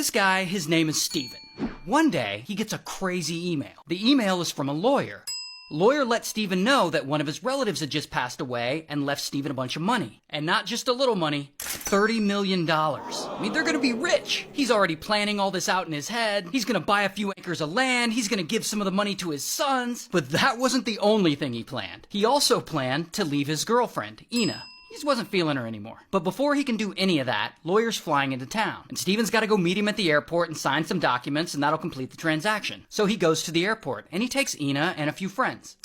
This guy, his name is Steven. One day, he gets a crazy email. The email is from a lawyer. Lawyer let Steven know that one of his relatives had just passed away and left Steven a bunch of money. And not just a little money, $30 million. I mean, they're gonna be rich. He's already planning all this out in his head. He's gonna buy a few acres of land. He's gonna give some of the money to his sons. But that wasn't the only thing he planned. He also planned to leave his girlfriend, Ina. He just wasn't feeling her anymore. But before he can do any of that, lawyer's flying into town. And Steven's got to go meet him at the airport and sign some documents, and that'll complete the transaction. So he goes to the airport, and he takes Ina and a few friends.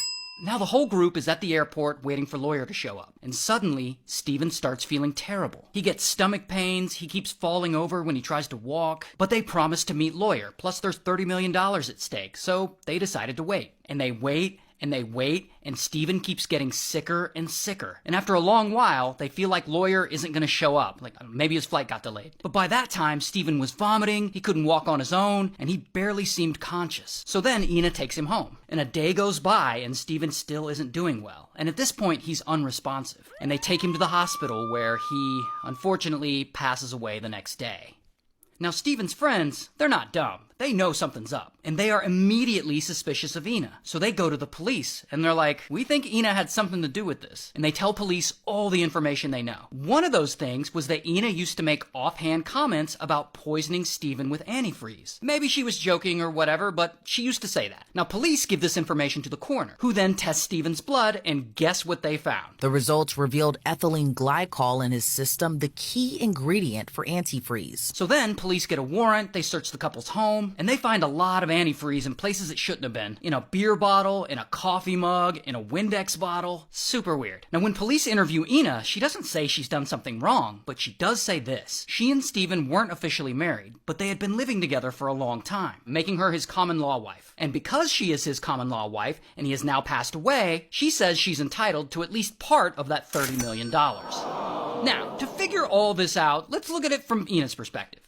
Now the whole group is at the airport waiting for lawyer to show up. And suddenly, Steven starts feeling terrible. He gets stomach pains, he keeps falling over when he tries to walk. But they promise to meet lawyer, plus there's $30 million at stake. So they decided to wait. And they wait, and they wait, and Steven keeps getting sicker and sicker. And after a long while, they feel like lawyer isn't going to show up. Like, maybe his flight got delayed. But by that time, Steven was vomiting, he couldn't walk on his own, and he barely seemed conscious. So then Ina takes him home. And a day goes by, and Steven still isn't doing well. And at this point, he's unresponsive. And they take him to the hospital, where he, unfortunately, passes away the next day. Now, Steven's friends, they're not dumb. They know something's up, and they are immediately suspicious of Ina. So they go to the police, and they're like, we think Ina had something to do with this. And they tell police all the information they know. One of those things was that Ina used to make offhand comments about poisoning Steven with antifreeze. Maybe she was joking or whatever, but she used to say that. Now, police give this information to the coroner, who then tests Steven's blood, and guess what they found? The results revealed ethylene glycol in his system, the key ingredient for antifreeze. So then police get a warrant, they search the couple's home, and they find a lot of antifreeze in places it shouldn't have been. In a beer bottle, in a coffee mug, in a Windex bottle. Super weird. Now when police interview Ina, she doesn't say she's done something wrong, but she does say this. She and Steven weren't officially married, but they had been living together for a long time, making her his common law wife. And because she is his common law wife, and he has now passed away, she says she's entitled to at least part of that $30 million. Now, to figure all this out, let's look at it from Ina's perspective.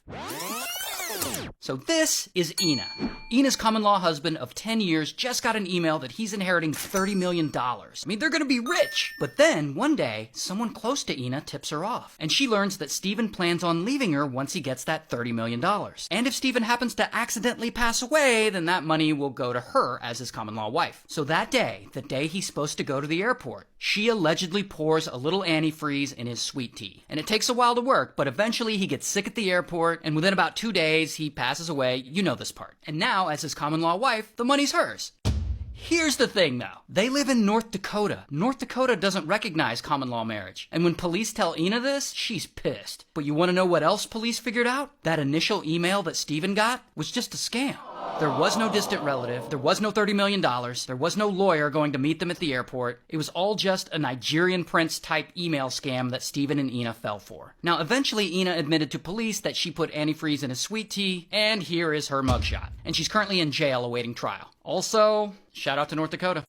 So this is Ina. Ina's common law husband of 10 years just got an email that he's inheriting $30 million. I mean, they're gonna be rich. But then, one day, someone close to Ina tips her off. And she learns that Steven plans on leaving her once he gets that $30 million. And if Steven happens to accidentally pass away, then that money will go to her as his common law wife. So that day, the day he's supposed to go to the airport, she allegedly pours a little antifreeze in his sweet tea. And it takes a while to work, but eventually he gets sick at the airport, and within about 2 days, he passes away. You know this part. And now, as his common law wife, the money's hers. Here's the thing, though. They live in North Dakota. North Dakota doesn't recognize common law marriage. And when police tell Ina this, she's pissed. But you want to know what else police figured out? That initial email that Steven got was just a scam. There was no distant relative, there was no $30 million, there was no lawyer going to meet them at the airport. It was all just a Nigerian prince type email scam that Steven and Ina fell for. Now eventually Ina admitted to police that she put antifreeze in his sweet tea, and here is her mugshot. And she's currently in jail awaiting trial. Also, shout out to North Dakota.